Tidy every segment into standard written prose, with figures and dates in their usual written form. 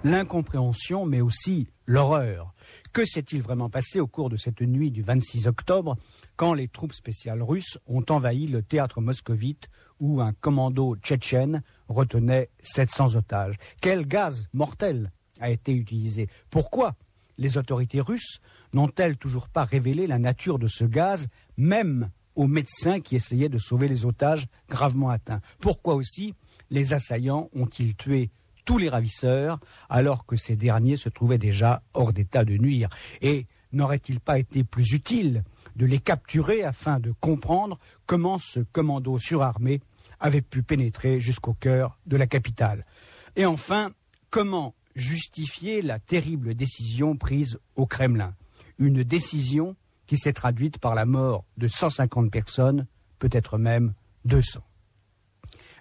l'incompréhension, mais aussi l'horreur. Que s'est-il vraiment passé au cours de cette nuit du 26 octobre, quand les troupes spéciales russes ont envahi le théâtre moscovite où un commando tchétchène retenait 700 otages? Quel gaz mortel a été utilisé? Pourquoi les autorités russes n'ont-elles toujours pas révélé la nature de ce gaz, même aux médecins qui essayaient de sauver les otages gravement atteints? Pourquoi aussi les assaillants ont-ils tué tous les ravisseurs alors que ces derniers se trouvaient déjà hors d'état de nuire? Et n'aurait-il pas été plus utile de les capturer afin de comprendre comment ce commando surarmé avait pu pénétrer jusqu'au cœur de la capitale? Et enfin, comment justifier la terrible décision prise au Kremlin? Une décision qui s'est traduite par la mort de 150 personnes, peut-être même 200.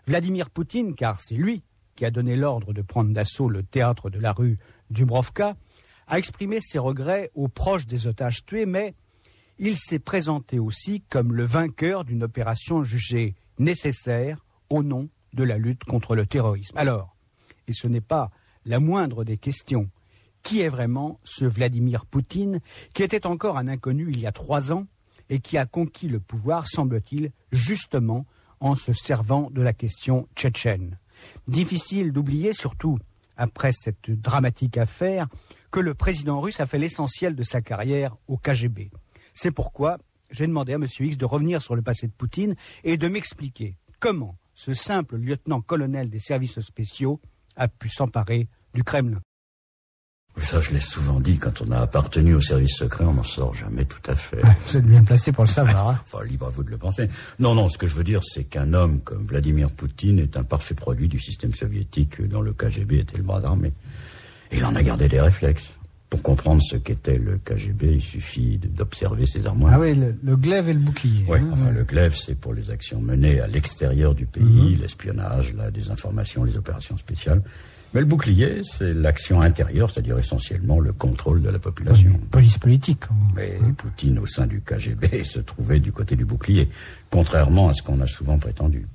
Vladimir Poutine, car c'est lui qui a donné l'ordre de prendre d'assaut le théâtre de la rue Dubrovka, a exprimé ses regrets aux proches des otages tués, mais il s'est présenté aussi comme le vainqueur d'une opération jugée nécessaire au nom de la lutte contre le terrorisme. Alors, et ce n'est pas la moindre des questions, qui est vraiment ce Vladimir Poutine, qui était encore un inconnu il y a 3 ans et qui a conquis le pouvoir, semble-t-il, justement en se servant de la question tchétchène? Difficile d'oublier, surtout après cette dramatique affaire, que le président russe a fait l'essentiel de sa carrière au KGB. C'est pourquoi j'ai demandé à M. X de revenir sur le passé de Poutine et de m'expliquer comment ce simple lieutenant-colonel des services spéciaux a pu s'emparer du Kremlin. Ça, je l'ai souvent dit, quand on a appartenu au service secret, on n'en sort jamais tout à fait. Vous êtes bien placé pour le savoir. Hein. Enfin, libre à vous de le penser. Non, ce que je veux dire, c'est qu'un homme comme Vladimir Poutine est un parfait produit du système soviétique dont le KGB était le bras armé. Et il en a gardé des réflexes. Pour comprendre ce qu'était le KGB, il suffit d'observer ses armoires. Ah oui, le glaive et le bouclier. Oui, enfin, le glaive, c'est pour les actions menées à l'extérieur du pays, l'espionnage, la désinformation, les opérations spéciales. Mais le bouclier, c'est l'action intérieure, c'est-à-dire essentiellement le contrôle de la population. Police politique. Mais Poutine, au sein du KGB, se trouvait du côté du bouclier, contrairement à ce qu'on a souvent prétendu.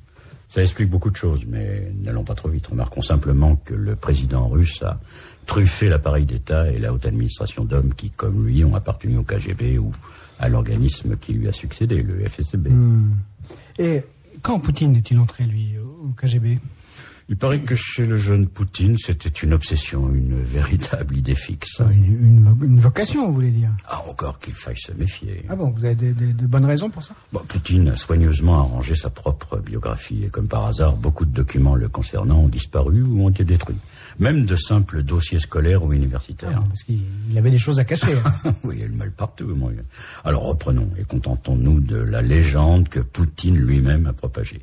Ça explique beaucoup de choses, mais n'allons pas trop vite. Remarquons simplement que le président russe a truffé l'appareil d'État et la haute administration d'hommes qui, comme lui, ont appartenu au KGB ou à l'organisme qui lui a succédé, le FSB. Et quand Poutine est-il entré, lui, au KGB ? Il paraît que chez le jeune Poutine, c'était une obsession, une véritable idée fixe. Une vocation, vous voulez dire? Ah, encore qu'il faille se méfier. Ah bon, vous avez de bonnes raisons pour ça? Poutine a soigneusement arrangé sa propre biographie et comme par hasard, beaucoup de documents le concernant ont disparu ou ont été détruits. Même de simples dossiers scolaires ou universitaires. Parce qu'il avait des choses à cacher. Hein. Oui, il y a le mal partout. Alors reprenons et contentons-nous de la légende que Poutine lui-même a propagée.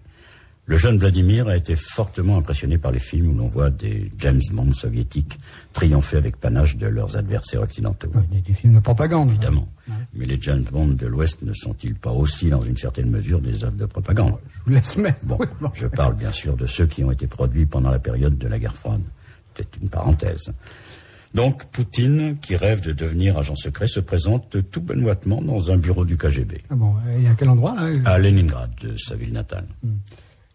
Le jeune Vladimir a été fortement impressionné par les films où l'on voit des James Bond soviétiques triompher avec panache de leurs adversaires occidentaux. Des films de propagande. Évidemment. Mais les James Bond de l'Ouest ne sont-ils pas aussi, dans une certaine mesure, des œuvres de propagande? Je vous laisse mettre. Je parle bien sûr de ceux qui ont été produits pendant la période de la guerre froide. C'est une parenthèse. Donc, Poutine, qui rêve de devenir agent secret, se présente tout benoîtement dans un bureau du KGB. Ah bon, et à quel endroit, là? À Leningrad, de sa ville natale.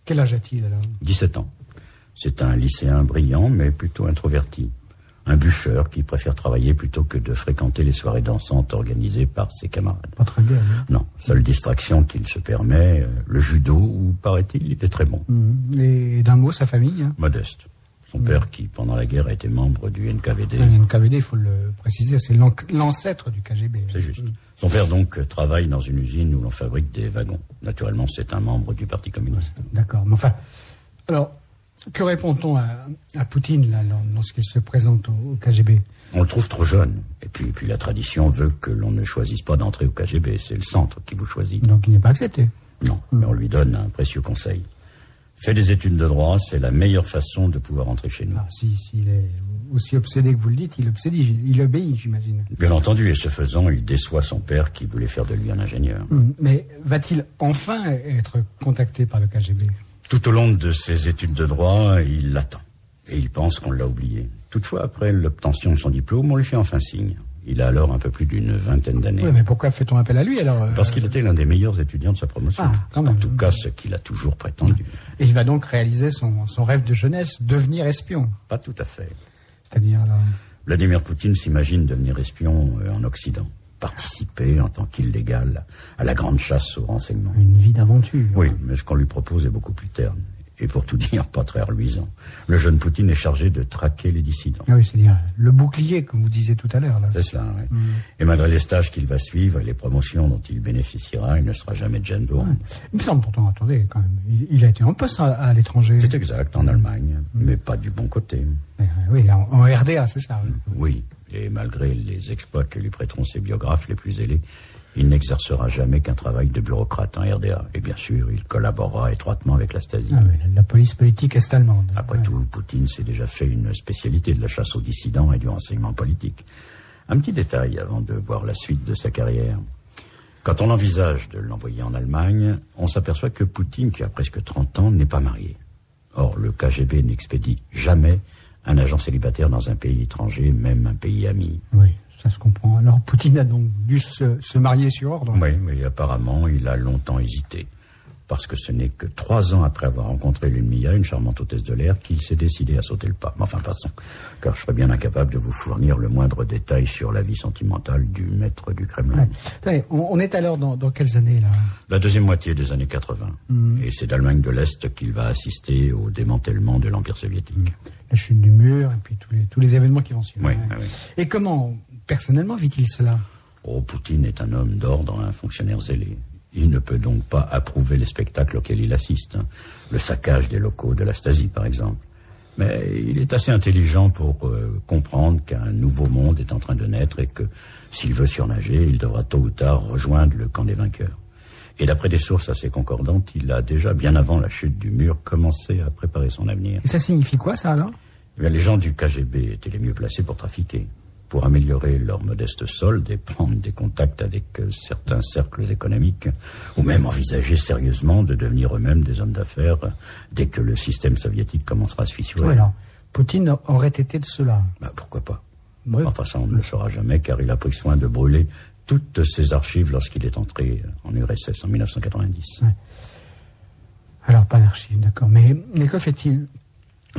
Quel âge a-t-il, alors? 17 ans. C'est un lycéen brillant, mais plutôt introverti. Un bûcheur qui préfère travailler plutôt que de fréquenter les soirées dansantes organisées par ses camarades. Pas très bien, hein? Non, seule distraction qu'il se permet, le judo, où, paraît-il, il est très bon. Et d'un mot, sa famille, hein? Modeste. Son père, qui, pendant la guerre, a été membre du NKVD. Le NKVD, il faut le préciser, c'est l'ancêtre du KGB. C'est juste. Son père, donc, travaille dans une usine où l'on fabrique des wagons. Naturellement, c'est un membre du Parti communiste. D'accord. Mais enfin, alors, que répond-on à Poutine, là, lorsqu'il se présente au KGB? On le trouve trop jeune. Et puis la tradition veut que l'on ne choisisse pas d'entrer au KGB. C'est le centre qui vous choisit. Donc, il n'est pas accepté? Non, mais on lui donne un précieux conseil. Fais des études de droit, c'est la meilleure façon de pouvoir entrer chez nous. Ah, s'il est aussi obsédé que vous le dites, il obéit, j'imagine. Bien entendu, et ce faisant, il déçoit son père qui voulait faire de lui un ingénieur. Mais va-t-il enfin être contacté par le KGB? Tout au long de ses études de droit, il l'attend. Et il pense qu'on l'a oublié. Toutefois, après l'obtention de son diplôme, on lui fait enfin signe. Il a alors un peu plus d'une vingtaine d'années. Oui, mais pourquoi fait-on appel à lui alors? Parce qu'il était l'un des meilleurs étudiants de sa promotion. En tout cas, ce qu'il a toujours prétendu. Et il va donc réaliser son rêve de jeunesse, devenir espion? Pas tout à fait. C'est-à-dire là... Vladimir Poutine s'imagine devenir espion en Occident, participer en tant qu'illégal à la grande chasse au renseignement. Une vie d'aventure. Oui, mais ce qu'on lui propose est beaucoup plus terne. Et pour tout dire, pas très reluisant. Le jeune Poutine est chargé de traquer les dissidents. Ah oui, c'est-à-dire le bouclier, comme vous disiez tout à l'heure. C'est cela, oui. Et malgré les stages qu'il va suivre et les promotions dont il bénéficiera, il ne sera jamais James Bond. Ouais. Il me semble pourtant, attendez, quand même, il a été en poste à l'étranger. C'est exact, en Allemagne, mais pas du bon côté. Oui, en RDA, c'est ça. Oui, et malgré les exploits que lui prêteront ses biographes les plus zélés, il n'exercera jamais qu'un travail de bureaucrate en RDA. Et bien sûr, il collaborera étroitement avec la Stasi. Ah oui, la police politique est-allemande. Après tout, Poutine s'est déjà fait une spécialité de la chasse aux dissidents et du renseignement politique. Un petit détail avant de voir la suite de sa carrière. Quand on envisage de l'envoyer en Allemagne, on s'aperçoit que Poutine, qui a presque 30 ans, n'est pas marié. Or, le KGB n'expédie jamais un agent célibataire dans un pays étranger, même un pays ami. Oui. Ça se comprend. Alors, Poutine a donc dû se marier sur ordre. Oui, mais apparemment, il a longtemps hésité. Parce que ce n'est que 3 ans après avoir rencontré Ludmilla, une charmante hôtesse de l'air, qu'il s'est décidé à sauter le pas. Mais enfin, passons, car je serais bien incapable de vous fournir le moindre détail sur la vie sentimentale du maître du Kremlin. Ouais. Attendez, on est alors dans quelles années, là? La deuxième moitié des années 80. Et c'est d'Allemagne de l'Est qu'il va assister au démantèlement de l'Empire soviétique. La chute du mur, et puis tous les événements qui vont suivre. Oui, ouais. oui. Et comment, personnellement, vit-il cela? Oh, Poutine est un homme d'ordre, un fonctionnaire zélé. Il ne peut donc pas approuver les spectacles auxquels il assiste. Le saccage des locaux de la Stasi, par exemple. Mais il est assez intelligent pour comprendre qu'un nouveau monde est en train de naître et que, s'il veut surnager, il devra tôt ou tard rejoindre le camp des vainqueurs. Et d'après des sources assez concordantes, il a déjà, bien avant la chute du mur, commencé à préparer son avenir. Et ça signifie quoi, ça, alors? Eh bien, les gens du KGB étaient les mieux placés pour trafiquer, pour améliorer leur modeste solde et prendre des contacts avec certains cercles économiques, ou même envisager sérieusement de devenir eux-mêmes des hommes d'affaires dès que le système soviétique commencera à se fissurer. Oui, alors, Poutine aurait été de cela. Ben, pourquoi pas? Oui. Enfin, ça, on ne le saura jamais, car il a pris soin de brûler toutes ses archives lorsqu'il est entré en URSS en 1990. Ouais. Alors, pas d'archives, d'accord. Mais que fait-il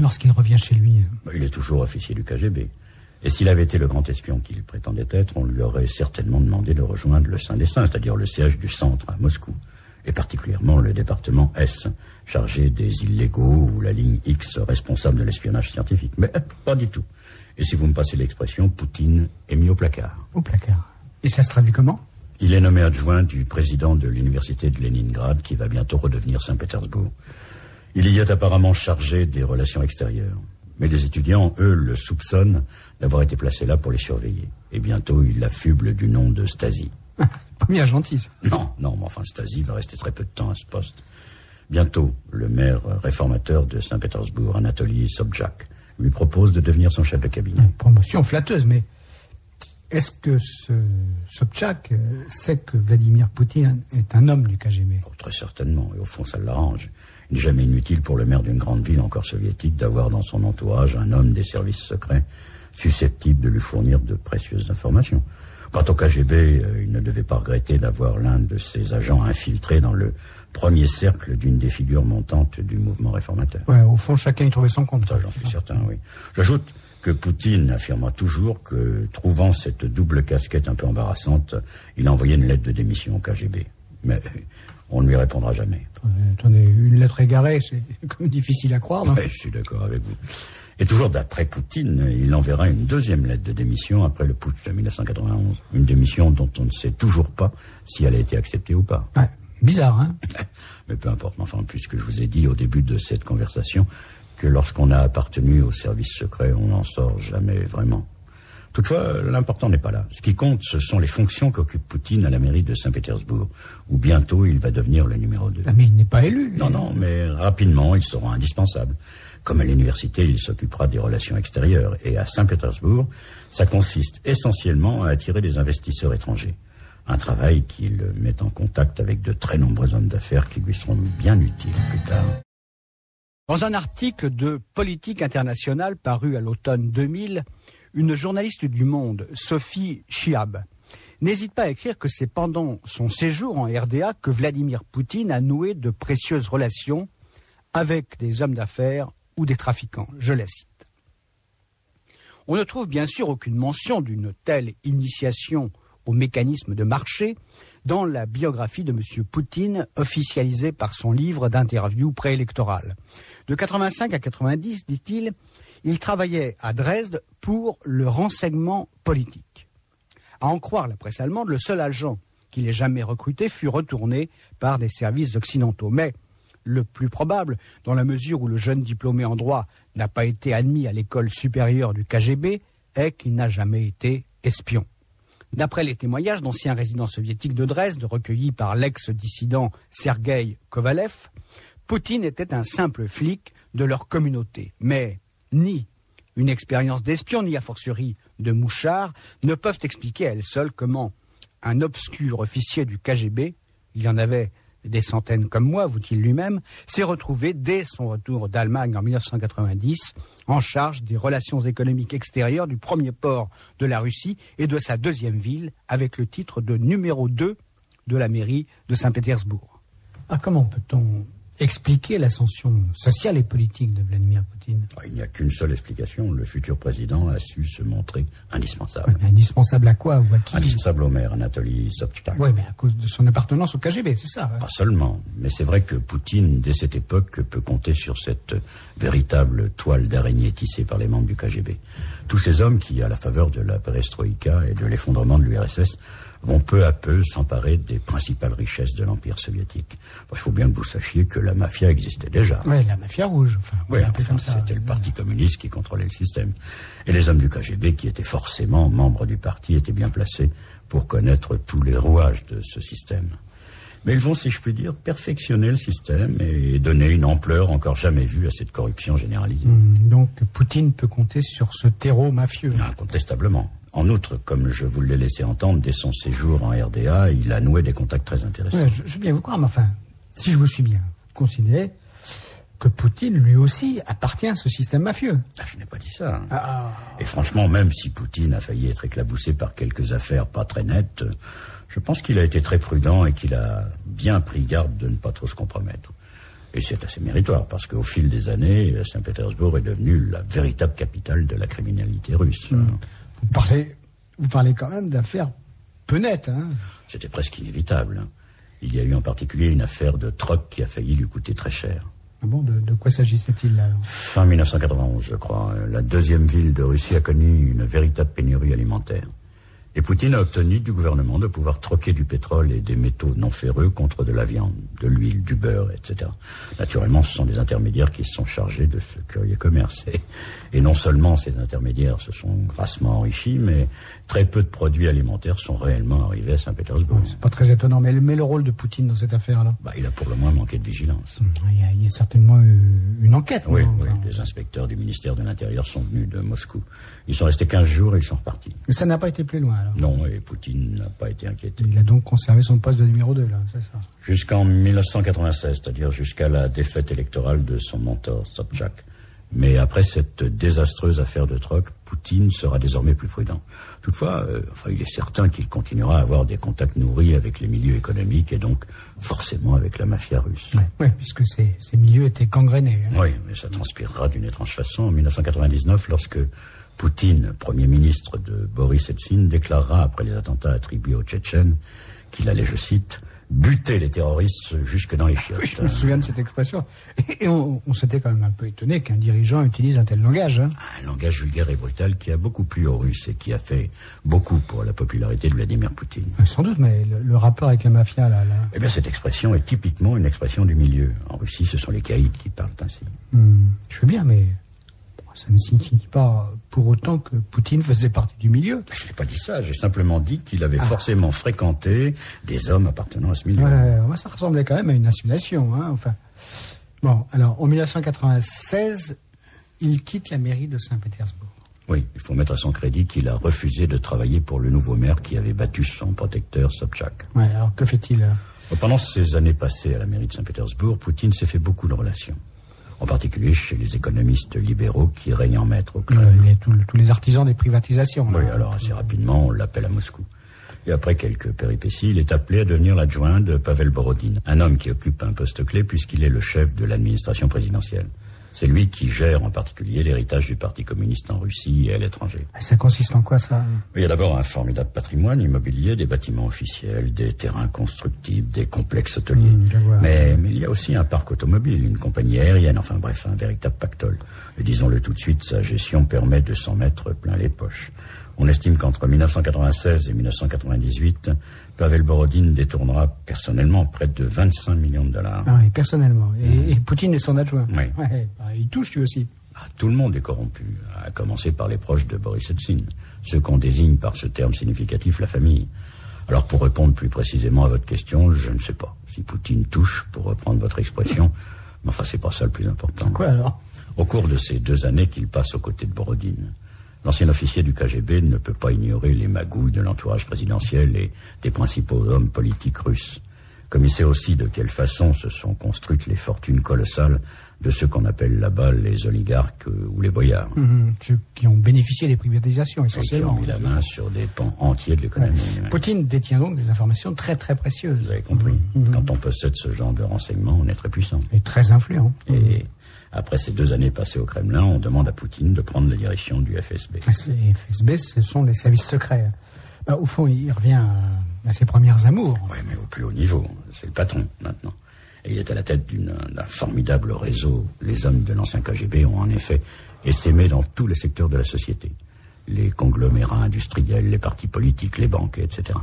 lorsqu'il revient chez lui? Ben, il est toujours officier du KGB. Et s'il avait été le grand espion qu'il prétendait être, on lui aurait certainement demandé de rejoindre le Saint des Saints, c'est-à-dire le siège du centre à Moscou, et particulièrement le département S, chargé des illégaux, ou la ligne X, responsable de l'espionnage scientifique. Mais pas du tout. Et si vous me passez l'expression, Poutine est mis au placard. Au placard. Et ça se traduit comment? Il est nommé adjoint du président de l'université de Leningrad, qui va bientôt redevenir Saint-Pétersbourg. Il y est apparemment chargé des relations extérieures. Mais les étudiants, eux, le soupçonnent d'avoir été placé là pour les surveiller. Et bientôt, ils l'affublent du nom de Stasi. Pas bien gentil. Non, mais enfin, Stasi va rester très peu de temps à ce poste. Bientôt, le maire réformateur de Saint-Pétersbourg, Anatoly Sobchak, lui propose de devenir son chef de cabinet. Promotion flatteuse, mais est-ce que ce Sobchak sait que Vladimir Poutine est un homme du KGB? Oh, très certainement, et au fond, ça l'arrange. Il n'est jamais inutile pour le maire d'une grande ville encore soviétique d'avoir dans son entourage un homme des services secrets susceptible de lui fournir de précieuses informations. Quant au KGB, il ne devait pas regretter d'avoir l'un de ses agents infiltré dans le premier cercle d'une des figures montantes du mouvement réformateur. Ouais, au fond, chacun y trouvait son compte. Ça, j'en suis certain, oui. J'ajoute que Poutine affirmera toujours que, trouvant cette double casquette un peu embarrassante, il a envoyé une lettre de démission au KGB. Mais on ne lui répondra jamais. Attendez, une lettre égarée, c'est comme difficile à croire, non? Oui, je suis d'accord avec vous. Et toujours d'après Poutine, il enverra une deuxième lettre de démission après le putsch de 1991. Une démission dont on ne sait toujours pas si elle a été acceptée ou pas. Ouais, bizarre, hein? Mais peu importe, enfin, puisque je vous ai dit au début de cette conversation que lorsqu'on a appartenu au service secret, on n'en sort jamais vraiment. Toutefois, l'important n'est pas là. Ce qui compte, ce sont les fonctions qu'occupe Poutine à la mairie de Saint-Pétersbourg, où bientôt il va devenir le numéro 2. Ah, mais il n'est pas élu. Non, mais rapidement, il sera indispensable. Comme à l'université, il s'occupera des relations extérieures. Et à Saint-Pétersbourg, ça consiste essentiellement à attirer des investisseurs étrangers. Un travail qui le met en contact avec de très nombreux hommes d'affaires qui lui seront bien utiles plus tard. Dans un article de Politique internationale paru à l'automne 2000, une journaliste du Monde, Sophie Chiab, n'hésite pas à écrire que c'est pendant son séjour en RDA que Vladimir Poutine a noué de précieuses relations avec des hommes d'affaires ou des trafiquants. Je la cite. On ne trouve bien sûr aucune mention d'une telle initiation au mécanisme de marché dans la biographie de M. Poutine, officialisée par son livre d'interview préélectoral. De 85 à 90, dit-il, il travaillait à Dresde pour le renseignement politique. À en croire la presse allemande, le seul agent qu'il ait jamais recruté fut retourné par des services occidentaux. Mais le plus probable, dans la mesure où le jeune diplômé en droit n'a pas été admis à l'école supérieure du KGB, est qu'il n'a jamais été espion. D'après les témoignages d'anciens résidents soviétiques de Dresde, recueillis par l'ex-dissident Sergueï Kovalev, Poutine était un simple flic de leur communauté. Mais ni une expérience d'espion, ni a fortiori de mouchard, ne peuvent expliquer à elles seules comment un obscur officier du KGB, il y en avait des centaines comme moi, avoue-t-il lui-même, s'est retrouvé dès son retour d'Allemagne en 1990 en charge des relations économiques extérieures du premier port de la Russie et de sa deuxième ville, avec le titre de numéro 2 de la mairie de Saint-Pétersbourg. Comment peut-on expliquer l'ascension sociale et politique de Vladimir Poutine? Il n'y a qu'une seule explication. Le futur président a su se montrer indispensable. Oui, indispensable à quoi ou à qui? Indispensable au maire, Anatoly Sobchak. Oui, mais à cause de son appartenance au KGB, c'est ça. Pas seulement, mais c'est vrai que Poutine, dès cette époque, peut compter sur cette véritable toile d'araignée tissée par les membres du KGB. Tous ces hommes qui, à la faveur de la perestroïka et de l'effondrement de l'URSS, vont peu à peu s'emparer des principales richesses de l'Empire soviétique. Il faut bien que vous sachiez que la mafia existait déjà. Oui, la mafia rouge. C'était le Parti communiste qui contrôlait le système. Et les hommes du KGB, qui étaient forcément membres du parti, étaient bien placés pour connaître tous les rouages de ce système. Mais ils vont, si je puis dire, perfectionner le système et donner une ampleur encore jamais vue à cette corruption généralisée. Donc Poutine peut compter sur ce terreau mafieux. Incontestablement. En outre, comme je vous l'ai laissé entendre, dès son séjour en RDA, il a noué des contacts très intéressants. Ouais, je veux bien vous croire, mais enfin, si je vous suis bien, vous considérez que Poutine, lui aussi, appartient à ce système mafieux. Je n'ai pas dit ça. Et franchement, même si Poutine a failli être éclaboussé par quelques affaires pas très nettes, je pense qu'il a été très prudent et qu'il a bien pris garde de ne pas trop se compromettre. Et c'est assez méritoire, parce qu'au fil des années, Saint-Pétersbourg est devenue la véritable capitale de la criminalité russe. Vous parlez quand même d'affaires peu nettes. C'était presque inévitable. Il y a eu en particulier une affaire de troc qui a failli lui coûter très cher. Ah bon, de quoi s'agissait-il là? Fin 1991, je crois. La deuxième ville de Russie a connu une véritable pénurie alimentaire. Et Poutine a obtenu du gouvernement de pouvoir troquer du pétrole et des métaux non ferreux contre de la viande, de l'huile, du beurre, etc. Naturellement, ce sont des intermédiaires qui se sont chargés de ce curieux commerce. Et non seulement ces intermédiaires se sont grassement enrichis, mais très peu de produits alimentaires sont réellement arrivés à Saint-Pétersbourg. C'est pas très étonnant, mais le rôle de Poutine dans cette affaire-là? Il a pour le moins manqué de vigilance. Il y a certainement une enquête. Oui, les inspecteurs du ministère de l'Intérieur sont venus de Moscou. Ils sont restés 15 jours et ils sont repartis. Mais ça n'a pas été plus loin, alors? Non, et Poutine n'a pas été inquiété. Il a donc conservé son poste de numéro 2, là, c'est ça? Jusqu'en 1996, c'est-à-dire jusqu'à la défaite électorale de son mentor, Sobchak. Mais après cette désastreuse affaire de troc, Poutine sera désormais plus prudent. Toutefois, il est certain qu'il continuera à avoir des contacts nourris avec les milieux économiques et donc forcément avec la mafia russe. Oui, puisque ces milieux étaient gangrénés. Oui, mais ça transpirera d'une étrange façon en 1999 lorsque Poutine, Premier ministre de Boris Eltsine, déclarera après les attentats attribués aux Tchétchènes qu'il allait, je cite, buter les terroristes jusque dans les chiottes. Oui, je me souviens de cette expression. Et on s'était quand même un peu étonné qu'un dirigeant utilise un tel langage. Un langage vulgaire et brutal qui a beaucoup plu aux Russes et qui a fait beaucoup pour la popularité de Vladimir Poutine. Sans doute, mais le rapport avec la mafia, là... Eh bien, cette expression est typiquement une expression du milieu. En Russie, ce sont les caïds qui parlent ainsi. Je veux bien, mais ça ne signifie pas pour autant que Poutine faisait partie du milieu. Je n'ai pas dit ça, j'ai simplement dit qu'il avait forcément fréquenté des hommes appartenant à ce milieu. Moi, ça ressemblait quand même à une assimilation. Bon, alors, en 1996, il quitte la mairie de Saint-Pétersbourg. Oui, il faut mettre à son crédit qu'il a refusé de travailler pour le nouveau maire qui avait battu son protecteur, Sobchak. Alors que fait-il? Pendant ces années passées à la mairie de Saint-Pétersbourg, Poutine s'est fait beaucoup de relations. En particulier chez les économistes libéraux qui règnent en maître au Kremlin. Tous les artisans des privatisations. Oui, alors assez rapidement, on l'appelle à Moscou. Et après quelques péripéties, il est appelé à devenir l'adjoint de Pavel Borodine, un homme qui occupe un poste clé puisqu'il est le chef de l'administration présidentielle. C'est lui qui gère en particulier l'héritage du Parti communiste en Russie et à l'étranger. Ça consiste en quoi, ça? Il y a d'abord un formidable patrimoine immobilier, des bâtiments officiels, des terrains constructibles, des complexes hôteliers. Mais il y a aussi un parc automobile, une compagnie aérienne, enfin bref, un véritable pactole. Et disons-le tout de suite, sa gestion permet de s'en mettre plein les poches. On estime qu'entre 1996 et 1998, Pavel Borodine détournera personnellement près de 25 millions de dollars. Ah oui, personnellement. Et Poutine est son adjoint. Oui. Ouais, il touche lui aussi. Tout le monde est corrompu, à commencer par les proches de Boris Eltsine, ceux qu'on désigne par ce terme significatif la famille. Alors pour répondre plus précisément à votre question, je ne sais pas. Si Poutine touche, pour reprendre votre expression, mais enfin c'est pas ça le plus important. Quoi alors? Au cours de ces 2 années qu'il passe aux côtés de Borodine, l'ancien officier du KGB ne peut pas ignorer les magouilles de l'entourage présidentiel et des principaux hommes politiques russes. Comme il sait aussi de quelle façon se sont construites les fortunes colossales de ceux qu'on appelle là-bas les oligarques ou les boyards. Ceux qui ont bénéficié des privatisations, essentiellement. Et qui ont mis la main sur des pans entiers de l'économie. Ouais. Poutine détient donc des informations très très précieuses. Vous avez compris. Quand on possède ce genre de renseignements, on est très puissant. Et très influent. Et après ces 2 années passées au Kremlin, on demande à Poutine de prendre la direction du FSB. Les FSB, ce sont les services secrets. Au fond, il revient à ses premières amours. Oui, mais au plus haut niveau. C'est le patron, maintenant. Et il est à la tête d'un formidable réseau. Les hommes de l'ancien KGB ont en effet essaimé dans tous les secteurs de la société. Les conglomérats industriels, les partis politiques, les banques, etc.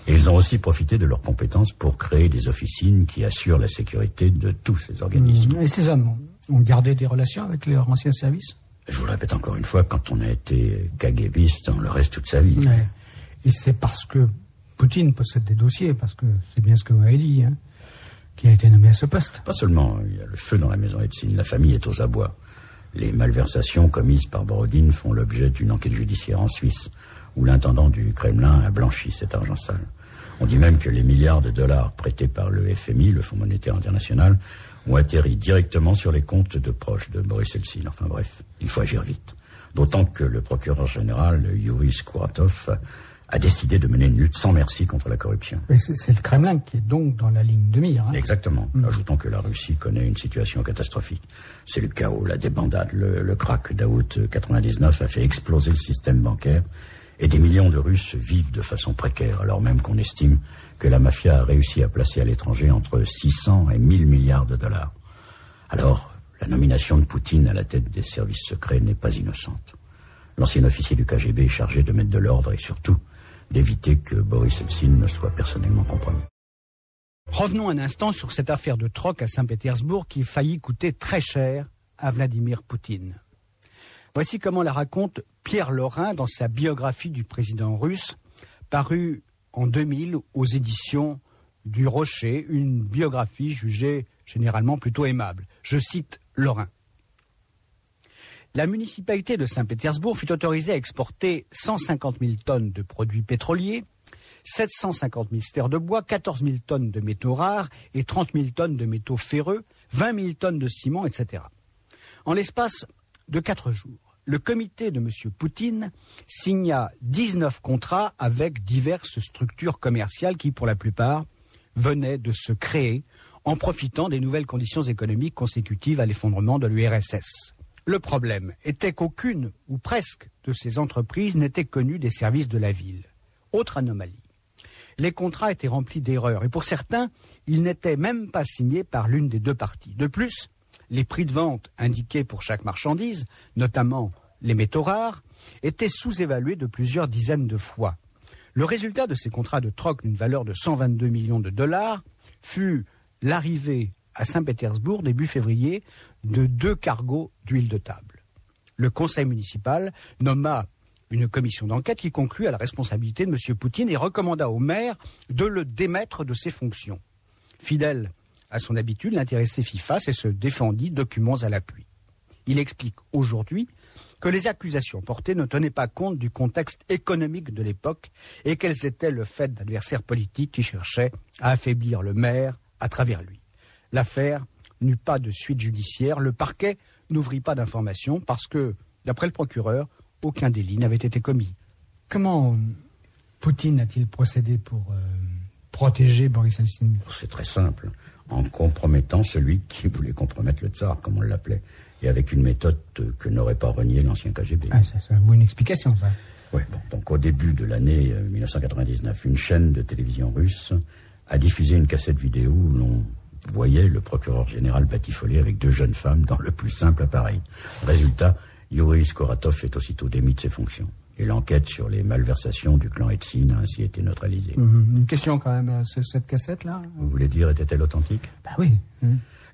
Et ils ont aussi profité de leurs compétences pour créer des officines qui assurent la sécurité de tous ces organismes. Et ces hommes ont gardé des relations avec leurs anciens services? Je vous le répète encore une fois, quand on a été KGBiste, on le reste toute sa vie. Ouais. Et c'est parce que Poutine possède des dossiers, parce que c'est bien ce que vous avez dit, qu'il a été nommé à ce poste. Pas seulement, il y a le feu dans la maison Eltsine, la famille est aux abois. Les malversations commises par Borodine font l'objet d'une enquête judiciaire en Suisse, où l'intendant du Kremlin a blanchi cet argent sale. On dit même que les milliards de dollars prêtés par le FMI, le Fonds monétaire international, ont atterri directement sur les comptes de proches de Boris Eltsine. Enfin bref, il faut agir vite. D'autant que le procureur général, Yuri Skouratov, a décidé de mener une lutte sans merci contre la corruption. C'est le Kremlin qui est donc dans la ligne de mire. Exactement. Ajoutons que la Russie connaît une situation catastrophique. C'est le chaos, la débandade, le krach d'août 99 a fait exploser le système bancaire et des millions de Russes vivent de façon précaire, alors même qu'on estime que la mafia a réussi à placer à l'étranger entre 600 et 1000 milliards de dollars. Alors, la nomination de Poutine à la tête des services secrets n'est pas innocente. L'ancien officier du KGB est chargé de mettre de l'ordre et surtout d'éviter que Boris Eltsine ne soit personnellement compromis. Revenons un instant sur cette affaire de troc à Saint-Pétersbourg qui faillit coûter très cher à Vladimir Poutine. Voici comment la raconte Pierre Laurin dans sa biographie du président russe, parue en 2000 aux éditions du Rocher, une biographie jugée généralement plutôt aimable. Je cite Laurin. La municipalité de Saint-Pétersbourg fut autorisée à exporter 150 000 tonnes de produits pétroliers, 750 000 stères de bois, 14 000 tonnes de métaux rares et 30 000 tonnes de métaux ferreux, 20 000 tonnes de ciment, etc. En l'espace de 4 jours, le comité de M. Poutine signa 19 contrats avec diverses structures commerciales qui, pour la plupart, venaient de se créer en profitant des nouvelles conditions économiques consécutives à l'effondrement de l'URSS. Le problème était qu'aucune, ou presque, de ces entreprises n'était connue des services de la ville. Autre anomalie. Les contrats étaient remplis d'erreurs et pour certains, ils n'étaient même pas signés par l'une des deux parties. De plus, les prix de vente indiqués pour chaque marchandise, notamment les métaux rares, étaient sous-évalués de plusieurs dizaines de fois. Le résultat de ces contrats de troc d'une valeur de 122 millions de dollars fut l'arrivée à Saint-Pétersbourg, début février, de 2 cargos d'huile de table. Le conseil municipal nomma une commission d'enquête qui conclut à la responsabilité de M. Poutine et recommanda au maire de le démettre de ses fonctions. Fidèle à son habitude, l'intéressé fit face et se défendit, documents à l'appui. Il explique aujourd'hui que les accusations portées ne tenaient pas compte du contexte économique de l'époque et qu'elles étaient le fait d'adversaires politiques qui cherchaient à affaiblir le maire à travers lui. L'affaire n'eut pas de suite judiciaire. Le parquet n'ouvrit pas d'informations parce que, d'après le procureur, aucun délit n'avait été commis. Comment Poutine a-t-il procédé pour protéger Boris Eltsine? C'est très simple. En compromettant celui qui voulait compromettre le tsar, comme on l'appelait. et avec une méthode que n'aurait pas renié l'ancien KGB. Ah, ça vaut une explication, ça. Oui, bon, donc au début de l'année 1999, une chaîne de télévision russe a diffusé une cassette vidéo où l'on voyait le procureur général batifolé avec 2 jeunes femmes dans le plus simple appareil. Résultat, Yuri Skoratov est aussitôt démis de ses fonctions. Et l'enquête sur les malversations du clan Eltsine a ainsi été neutralisée. Une question quand même, cette cassette-là. Vous voulez dire, était-elle authentique? Bah oui. Eh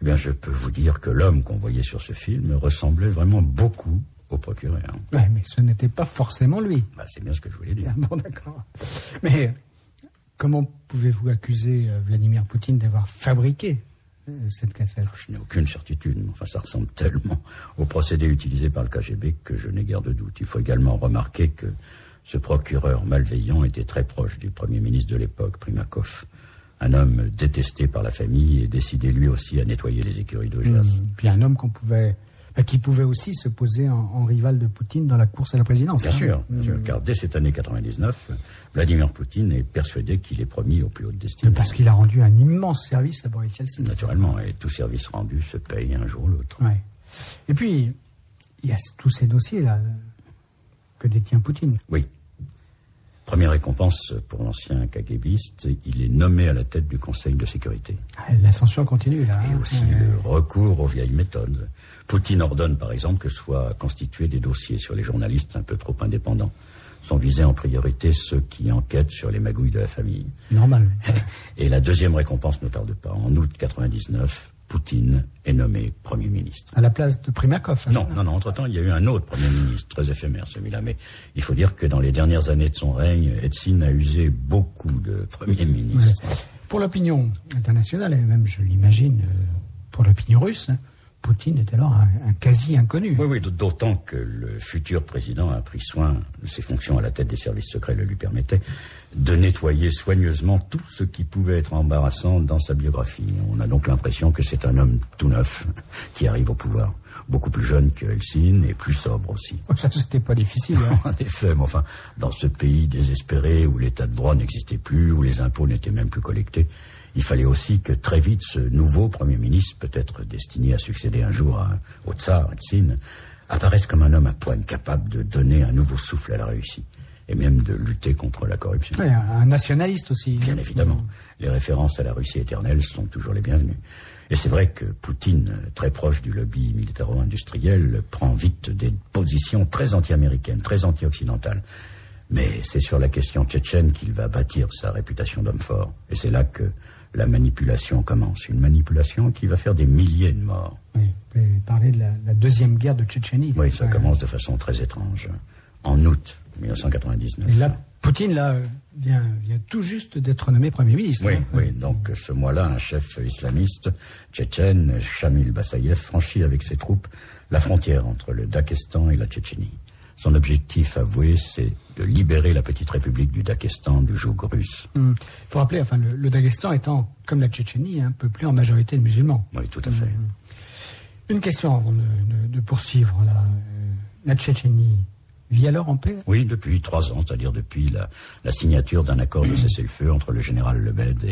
bien, je peux vous dire que l'homme qu'on voyait sur ce film ressemblait vraiment beaucoup au procureur. Oui, mais ce n'était pas forcément lui. Bah, c'est bien ce que je voulais dire. Bon, d'accord. Mais comment pouvez-vous accuser Vladimir Poutine d'avoir fabriqué cette cassette? Je n'ai aucune certitude. Enfin, ça ressemble tellement au procédé utilisé par le KGB que je n'ai guère de doute. Il faut également remarquer que ce procureur malveillant était très proche du Premier ministre de l'époque, Primakov. Un homme détesté par la famille et décidé lui aussi à nettoyer les écuries d'Augias. Puis un homme qui pouvait aussi se poser en rival de Poutine dans la course à la présidence. Bien sûr, car dès cette année 99, Vladimir Poutine est persuadé qu'il est promis aux plus hautes destinées. Parce qu'il a rendu un immense service à Boris Yeltsin. Naturellement, et tout service rendu se paye un jour ou l'autre. Ouais. Et puis, il y a tous ces dossiers-là que détient Poutine. Oui. Première récompense pour l'ancien KGBiste, il est nommé à la tête du Conseil de sécurité. L'ascension continue, là. Et aussi le recours aux vieilles méthodes. Poutine ordonne, par exemple, que soient constitués des dossiers sur les journalistes un peu trop indépendants. Sont visés en priorité ceux qui enquêtent sur les magouilles de la famille. Normal. Et la deuxième récompense ne tarde pas. En août 99, Poutine est nommé Premier ministre. À la place de Primakov. Non, entre-temps, il y a eu un autre Premier ministre, très éphémère celui-là. Mais il faut dire que dans les dernières années de son règne, Eltsine a usé beaucoup de Premiers ministres. Ouais. Pour l'opinion internationale, et même, je l'imagine, pour l'opinion russe, Poutine est alors un quasi-inconnu. Oui, d'autant que le futur président a pris soin, ses fonctions à la tête des services secrets le lui permettaient, de nettoyer soigneusement tout ce qui pouvait être embarrassant dans sa biographie. On a donc l'impression que c'est un homme tout neuf qui arrive au pouvoir. Beaucoup plus jeune que Eltsine et plus sobre aussi. Ça, c'était pas difficile. En effet, mais enfin, dans ce pays désespéré où l'état de droit n'existait plus, où les impôts n'étaient même plus collectés, il fallait aussi que très vite ce nouveau Premier ministre, peut-être destiné à succéder un jour au tsar, Eltsine, apparaisse comme un homme à poigne capable de donner un nouveau souffle à la Russie et même de lutter contre la corruption. Oui, un nationaliste aussi. Bien évidemment. Les références à la Russie éternelle sont toujours les bienvenues. Et c'est vrai que Poutine, très proche du lobby militaro-industriel, prend vite des positions très anti-américaines, très anti-occidentales. Mais c'est sur la question tchétchène qu'il va bâtir sa réputation d'homme fort. Et c'est là que la manipulation commence. Une manipulation qui va faire des milliers de morts. Oui, vous pouvez parler de la deuxième guerre de Tchétchénie. Oui, ça commence de façon très étrange. En août 1999. Et là, Poutine, là, vient tout juste d'être nommé Premier ministre. Oui, donc ce mois-là, un chef islamiste tchétchène, Shamil Basayev, franchit avec ses troupes la frontière entre le Daghestan et la Tchétchénie. Son objectif avoué, c'est de libérer la petite république du Daghestan du joug russe. Il faut rappeler, enfin, le Daghestan étant, comme la Tchétchénie, peuplé en majorité de musulmans. Oui, tout à fait. Une question avant de poursuivre. La Tchétchénie vit alors en paix? Oui, depuis 3 ans, c'est-à-dire depuis la signature d'un accord de cessez-le-feu entre le général Lebed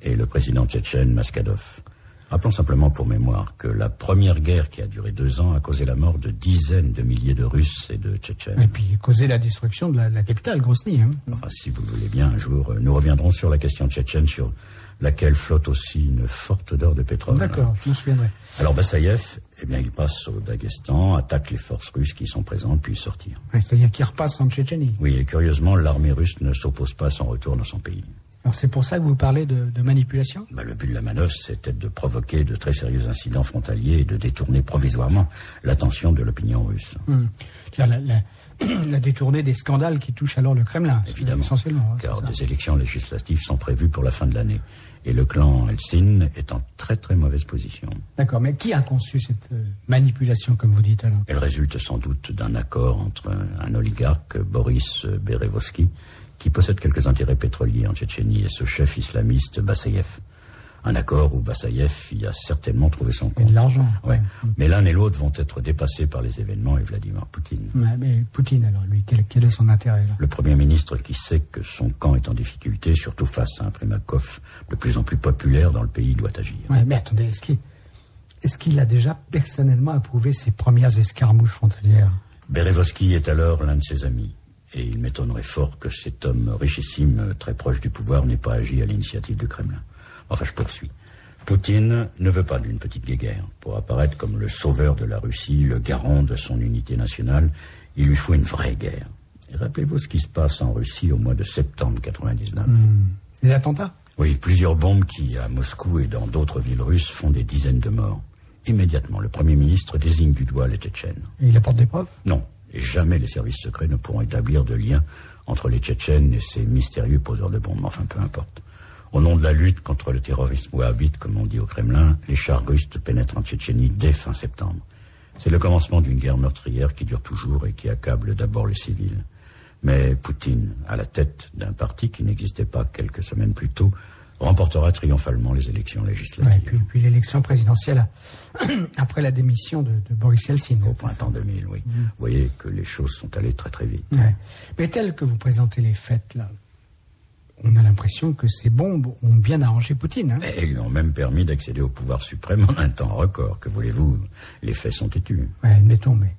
et le président tchétchène Maskadov. Rappelons simplement pour mémoire que la première guerre qui a duré 2 ans a causé la mort de dizaines de milliers de Russes et de Tchétchènes. Et puis causé la destruction de la capitale, Grozny. Enfin, si vous le voulez bien, un jour, nous reviendrons sur la question tchétchène, sur laquelle flotte aussi une forte odeur de pétrole. D'accord, je m'en souviendrai. Alors Bassayev, il passe au Daghestan, attaque les forces russes qui sont présentes, puis sortir. Ouais, c'est-à-dire qu'il repasse en Tchétchénie. Oui, et curieusement, l'armée russe ne s'oppose pas à son retour dans son pays. Alors c'est pour ça que vous parlez de manipulation? Le but de la manœuvre, c'était de provoquer de très sérieux incidents frontaliers et de détourner provisoirement l'attention de l'opinion russe. La détournée des scandales qui touchent alors le Kremlin. Évidemment, essentiellement. Car des élections législatives sont prévues pour la fin de l'année. Et le clan Eltsine est en très très mauvaise position. D'accord, mais qui a conçu cette manipulation, comme vous dites alors? Elle résulte sans doute d'un accord entre un oligarque, Boris Berezovsky, qui possède quelques intérêts pétroliers en Tchétchénie, et ce chef islamiste Bassayev. Un accord où Bassayev y a certainement trouvé son compte. Et de l'argent. Ouais. Mais l'un et l'autre vont être dépassés par les événements et Vladimir Poutine. Mais Poutine, alors, lui, quel est son intérêt là? Le Premier ministre qui sait que son camp est en difficulté, surtout face à un Primakov de plus en plus populaire dans le pays, doit agir. Ouais, mais attendez, Est-ce qu'il a déjà personnellement approuvé ces premières escarmouches frontalières? Berezovski est alors l'un de ses amis. Et il m'étonnerait fort que cet homme richissime, très proche du pouvoir, n'ait pas agi à l'initiative du Kremlin. Enfin, je poursuis. Poutine ne veut pas d'une petite guéguerre. Pour apparaître comme le sauveur de la Russie, le garant de son unité nationale, il lui faut une vraie guerre. Et rappelez-vous ce qui se passe en Russie au mois de septembre 99. Les attentats? Oui, plusieurs bombes qui, à Moscou et dans d'autres villes russes, font des dizaines de morts. Immédiatement, le Premier ministre désigne du doigt les Tchétchènes. Et il apporte des preuves? Non. Et jamais les services secrets ne pourront établir de lien entre les Tchétchènes et ces mystérieux poseurs de bombes. Enfin, peu importe. Au nom de la lutte contre le terrorisme wahhabite, comme on dit au Kremlin, les chars russes pénètrent en Tchétchénie dès fin septembre. C'est le commencement d'une guerre meurtrière qui dure toujours et qui accable d'abord les civils. Mais Poutine, à la tête d'un parti qui n'existait pas quelques semaines plus tôt, remportera triomphalement les élections législatives. Ouais, puis l'élection présidentielle après la démission de Boris Yeltsin. Au printemps 2000, oui. Vous voyez que les choses sont allées très très vite. Ouais. Mais tel que vous présentez les faits, là, on a l'impression que ces bombes ont bien arrangé Poutine. Hein. Et ils lui ont même permis d'accéder au pouvoir suprême en un temps record. Que voulez-vous, les faits sont têtus. Oui, admettons, mais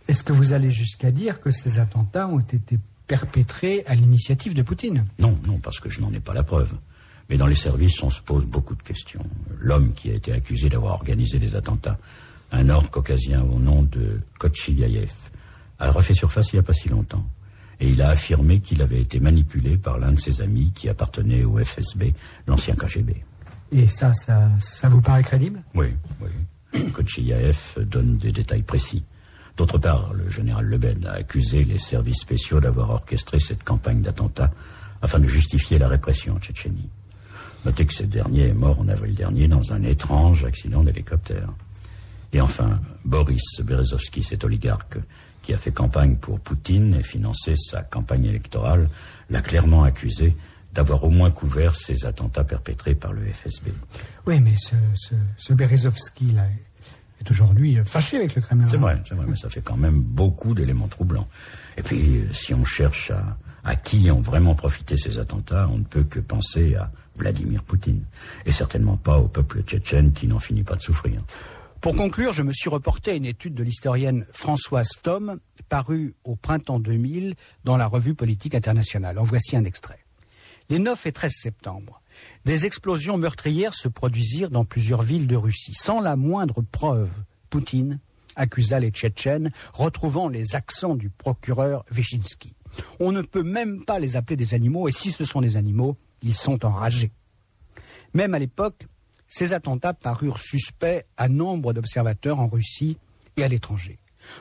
est-ce que vous allez jusqu'à dire que ces attentats ont été perpétrés à l'initiative de Poutine? Non, parce que je n'en ai pas la preuve. Mais dans les services, on se pose beaucoup de questions. L'homme qui a été accusé d'avoir organisé les attentats, un nord-caucasien au nom de Kochtchiaïev, a refait surface il n'y a pas si longtemps. Et il a affirmé qu'il avait été manipulé par l'un de ses amis qui appartenait au FSB, l'ancien KGB. Et ça vous paraît crédible? Oui. Kochtchiaïev donne des détails précis. D'autre part, le général Lebed a accusé les services spéciaux d'avoir orchestré cette campagne d'attentats afin de justifier la répression en Tchétchénie. Notez que ce dernier est mort en avril dernier dans un étrange accident d'hélicoptère. Et enfin, Boris Berezovski, cet oligarque qui a fait campagne pour Poutine et financé sa campagne électorale, l'a clairement accusé d'avoir au moins couvert ces attentats perpétrés par le FSB. Oui, mais ce Berezovski, là, est aujourd'hui fâché avec le Kremlin. C'est vrai, mais ça fait quand même beaucoup d'éléments troublants. Et puis, si on cherche à qui ont vraiment profité ces attentats, on ne peut que penser à Vladimir Poutine. Et certainement pas au peuple tchétchène qui n'en finit pas de souffrir. Pour conclure, je me suis reporté à une étude de l'historienne Françoise Thom, parue au printemps 2000 dans la revue Politique Internationale. En voici un extrait. Les 9 et 13 septembre, des explosions meurtrières se produisirent dans plusieurs villes de Russie. Sans la moindre preuve, Poutine accusa les Tchétchènes, retrouvant les accents du procureur Vyshinsky. On ne peut même pas les appeler des animaux, et si ce sont des animaux, ils sont enragés. Même à l'époque, ces attentats parurent suspects à nombre d'observateurs en Russie et à l'étranger.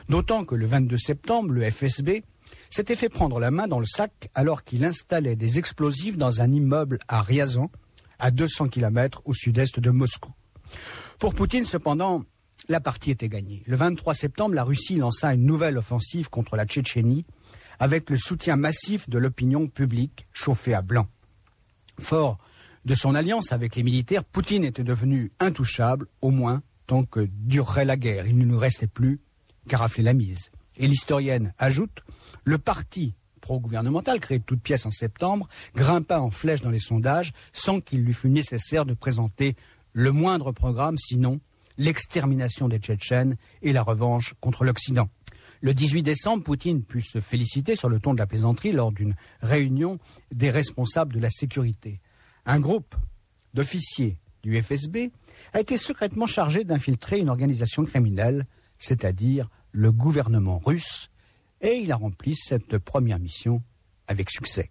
D'autant que le 22 septembre, le FSB s'était fait prendre la main dans le sac alors qu'il installait des explosifs dans un immeuble à Ryazan, à 200 km au sud-est de Moscou. Pour Poutine, cependant, la partie était gagnée. Le 23 septembre, la Russie lança une nouvelle offensive contre la Tchétchénie avec le soutien massif de l'opinion publique chauffée à blanc. Fort de son alliance avec les militaires, Poutine était devenu intouchable, au moins tant que durerait la guerre. Il ne nous restait plus qu'à rafler la mise. Et l'historienne ajoute, le parti pro-gouvernemental, créé de toutes pièces en septembre, grimpa en flèche dans les sondages sans qu'il lui fût nécessaire de présenter le moindre programme, sinon l'extermination des Tchétchènes et la revanche contre l'Occident. Le 18 décembre, Poutine put se féliciter sur le ton de la plaisanterie lors d'une réunion des responsables de la sécurité. Un groupe d'officiers du FSB a été secrètement chargé d'infiltrer une organisation criminelle, c'est-à-dire le gouvernement russe, et il a rempli cette première mission avec succès.